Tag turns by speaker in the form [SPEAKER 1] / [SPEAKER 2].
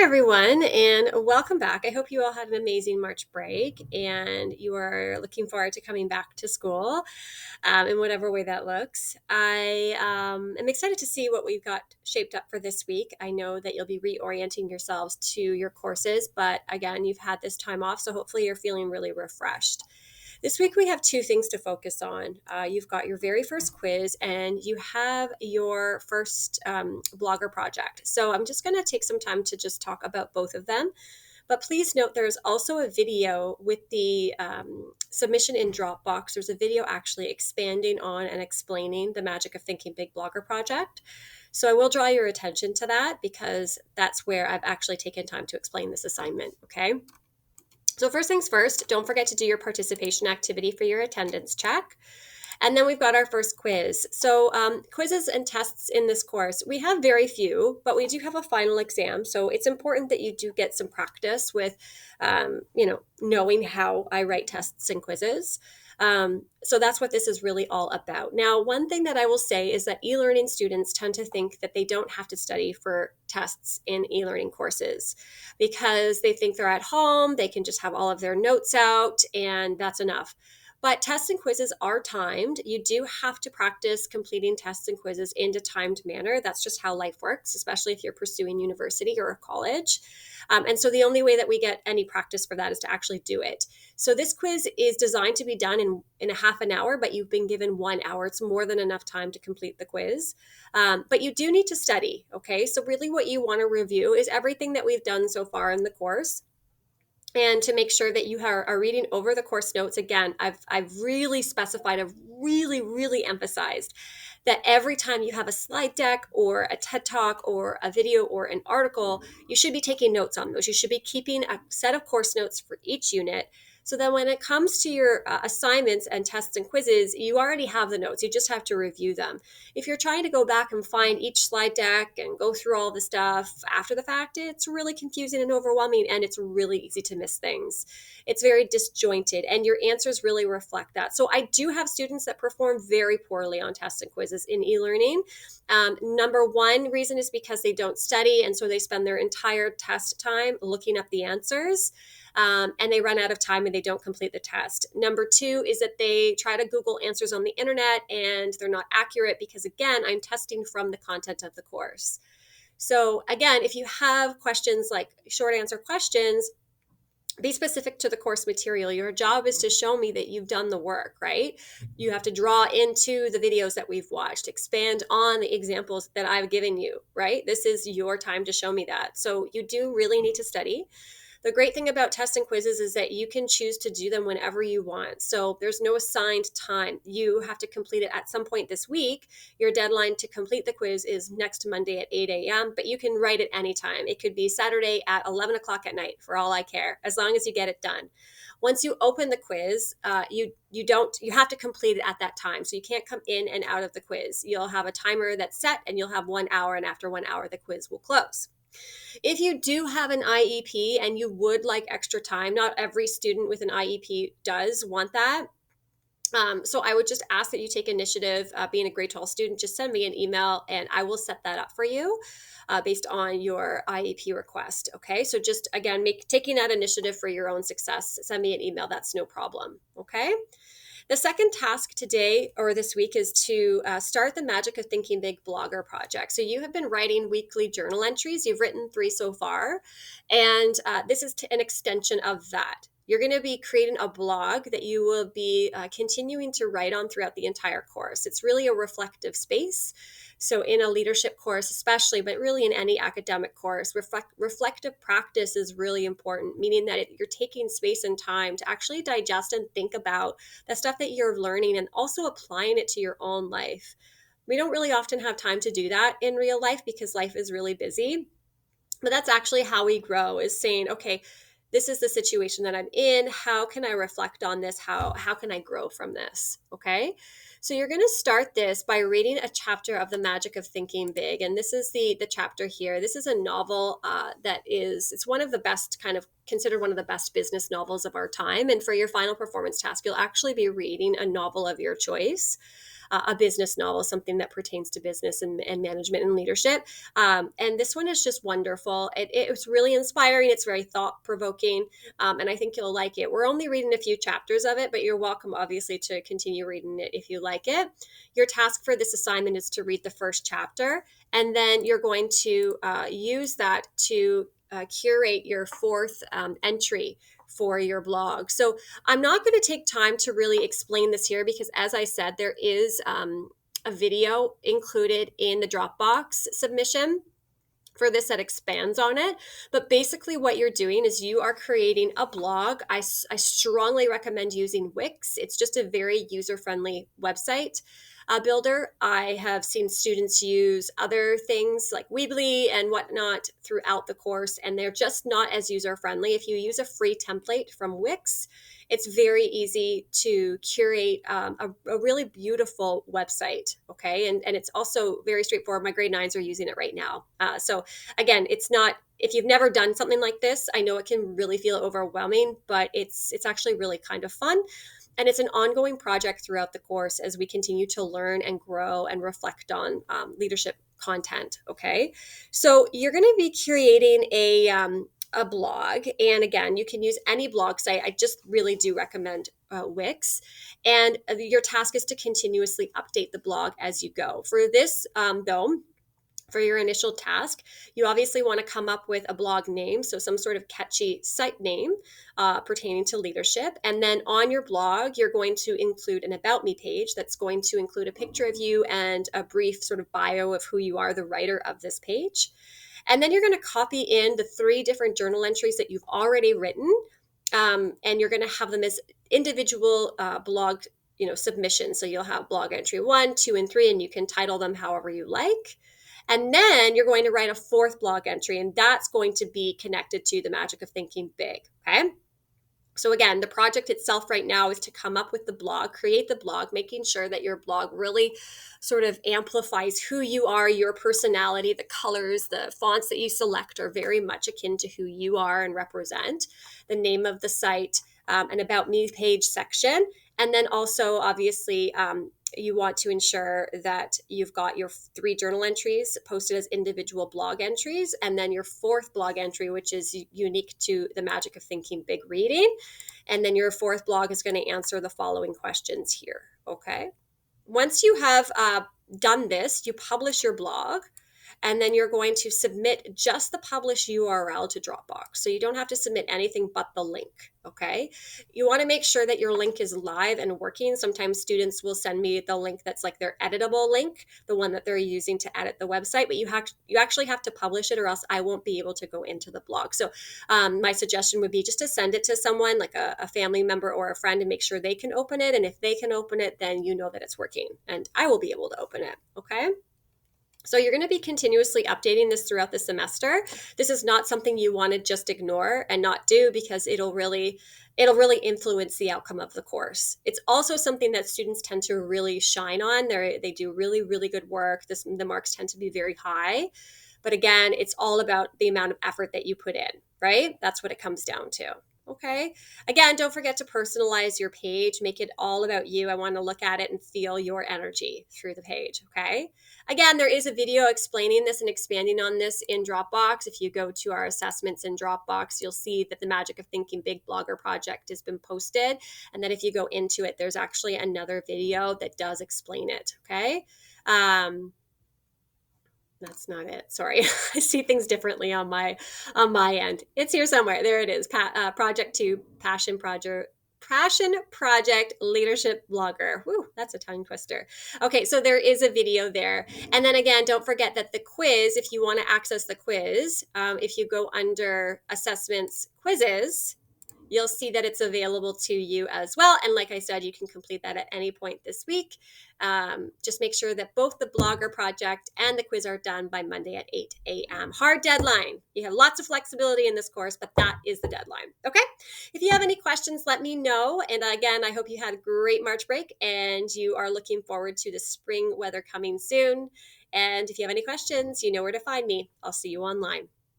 [SPEAKER 1] everyone, and welcome back. I hope you all had an amazing March break and you are looking forward to coming back to school in whatever way that looks. I am excited to see what we've got shaped up for this week. I know that you'll be reorienting yourselves to your courses, but again, you've had this time off, so hopefully you're feeling really refreshed. This week we have two things to focus on. You've got your very first quiz and you have your first blogger project. So I'm just going to take some time to just talk about both of them. But please note there's also a video with the submission in Dropbox. There's a video actually expanding on and explaining the Magic of Thinking Big blogger project. So I will draw your attention to that because that's where I've actually taken time to explain this assignment, okay? So first things first, don't forget to do your participation activity for your attendance check. And then we've got our first quiz. So quizzes and tests in this course, we have very few, but we do have a final exam. So it's important that you do get some practice with, knowing how I write tests and quizzes. So that's what this is really all about. Now, one thing that I will say is that e-learning students tend to think that they don't have to study for tests in e-learning courses because they think they're at home, they can just have all of their notes out, and that's enough. But tests and quizzes are timed. You do have to practice completing tests and quizzes in a timed manner. That's just how life works, especially if you're pursuing university or a college. And so the only way that we get any practice for that is to actually do it. So this quiz is designed to be done in a half an hour, but you've been given 1 hour. It's more than enough time to complete the quiz. But you do need to study, okay? So really what you want to review is everything that we've done so far in the course. And to make sure that you are reading over the course notes. Again, I've really specified, I've really emphasized that every time you have a slide deck or a TED Talk or a video or an article, you should be taking notes on those. You should be keeping a set of course notes for each unit. So then when it comes to your assignments and tests and quizzes, you already have the notes. You just have to review them. If you're trying to go back and find each slide deck and go through all the stuff after the fact, it's really confusing and overwhelming, and it's really easy to miss things. It's very disjointed, and your answers really reflect that. So I do have students that perform very poorly on tests and quizzes in e-learning. Number one reason is because they don't study, and so they spend their entire test time looking up the answers. And they run out of time and they don't complete the test. Number two is that they try to Google answers on the internet and they're not accurate because, again, I'm testing from the content of the course. So again, if you have questions like short answer questions, be specific to the course material. Your job is to show me that you've done the work, right? You have to draw into the videos that we've watched, expand on the examples that I've given you, right? This is your time to show me that. So you do really need to study. The great thing about tests and quizzes is that you can choose to do them whenever you want. So there's no assigned time. You have to complete it at some point this week. Your deadline to complete the quiz is next Monday at 8 a.m., but you can write it anytime. It could be Saturday at 11 o'clock at night for all I care, as long as you get it done. Once you open the quiz, you have to complete it at that time. So you can't come in and out of the quiz. You'll have a timer that's set and you'll have 1 hour, and after 1 hour, the quiz will close. If you do have an IEP and you would like extra time, not every student with an IEP does want that. So I would just ask that you take initiative. Being a grade 12 student, just send me an email and I will set that up for you based on your IEP request. Okay, so just again, taking that initiative for your own success. Send me an email. That's no problem. Okay. The second task today or this week is to start the Magic of Thinking Big blogger project. So you have been writing weekly journal entries. You've written 3 so far, and this is an extension of that. You're going to be creating a blog that you will be continuing to write on throughout the entire course. It's really a reflective space. So in a leadership course especially, but really in any academic course, reflective practice is really important, meaning that you're taking space and time to actually digest and think about the stuff that you're learning and also applying it to your own life. We don't really often have time to do that in real life because life is really busy. But that's actually how we grow, is saying, okay, this is the situation that I'm in. How can I reflect on this? How can I grow from this? Okay. So you're going to start this by reading a chapter of The Magic of Thinking Big. And this is the chapter here. This is a novel it's one of the best kind of considered one of the best business novels of our time. And for your final performance task, you'll actually be reading a novel of your choice, a business novel, something that pertains to business and management and leadership. And this one is just wonderful. It was really inspiring. It's very thought provoking. And I think you'll like it. We're only reading a few chapters of it, but you're welcome, obviously, to continue reading it if you like it. Your task for this assignment is to read the first chapter, and then you're going to use that to curate your fourth entry for your blog. So I'm not going to take time to really explain this here because, as I said, there is a video included in the Dropbox submission for this that expands on it. But basically what you're doing is you are creating a blog. I strongly recommend using Wix. It's just a very user-friendly website builder. I have seen students use other things like Weebly and whatnot throughout the course, and they're just not as user-friendly. If you use a free template from Wix, it's very easy to curate a really beautiful website, okay? And it's also very straightforward. My grade 9s are using it right now. So again, it's not, if you've never done something like this, I know it can really feel overwhelming, but it's actually really kind of fun. And it's an ongoing project throughout the course as we continue to learn and grow and reflect on leadership content, okay? So you're going to be creating a blog. And again, you can use any blog site. I just really do recommend Wix. And your task is to continuously update the blog as you go. For this, though, for your initial task, you obviously want to come up with a blog name, so some sort of catchy site name pertaining to leadership. And then on your blog, you're going to include an About Me page that's going to include a picture of you and a brief sort of bio of who you are, the writer of this page. And then you're going to copy in the 3 different journal entries that you've already written, and you're going to have them as individual blog submissions. So you'll have blog entry 1, 2, and 3, and you can title them however you like. And then you're going to write a 4th blog entry, and that's going to be connected to the magic of thinking big, okay? So again, the project itself right now is to come up with the blog, create the blog, making sure that your blog really sort of amplifies who you are, your personality, the colors, the fonts that you select are very much akin to who you are and represent, the name of the site, an About Me page section, and then also obviously you want to ensure that you've got your 3 journal entries posted as individual blog entries, and then your 4th blog entry, which is unique to the magic of thinking big reading. And then your 4th blog is going to answer the following questions here, okay? Once you have done this, you publish your blog, and then you're going to submit just the publish URL to Dropbox. So you don't have to submit anything but the link, okay? You want to make sure that your link is live and working. Sometimes students will send me the link that's like their editable link, the one that they're using to edit the website, but you actually have to publish it or else I won't be able to go into the blog. So my suggestion would be just to send it to someone like a family member or a friend and make sure they can open it. And if they can open it, then you know that it's working and I will be able to open it, okay? So you're going to be continuously updating this throughout the semester. This is not something you want to just ignore and not do because it'll really influence the outcome of the course. It's also something that students tend to really shine on. They do really, really good work. The marks tend to be very high. But again, it's all about the amount of effort that you put in, right? That's what it comes down to. Okay. Again, don't forget to personalize your page. Make it all about you. I want to look at it and feel your energy through the page. Okay. Again, there is a video explaining this and expanding on this in Dropbox. If you go to our assessments in Dropbox, you'll see that the Magic of Thinking Big Blogger project has been posted. And that if you go into it, there's actually another video that does explain it. Okay. That's not it. Sorry. I see things differently on my end. It's here somewhere. There it is. Project 2, Passion Project Leadership Blogger. Woo, that's a tongue twister. Okay, so there is a video there. And then again, don't forget that the quiz, if you want to access the quiz, if you go under Assessments Quizzes, you'll see that it's available to you as well. And like I said, you can complete that at any point this week. Just make sure that both the blogger project and the quiz are done by Monday at 8 a.m. Hard deadline. You have lots of flexibility in this course, but that is the deadline. Okay? If you have any questions, let me know. And again, I hope you had a great March break and you are looking forward to the spring weather coming soon. And if you have any questions, you know where to find me. I'll see you online.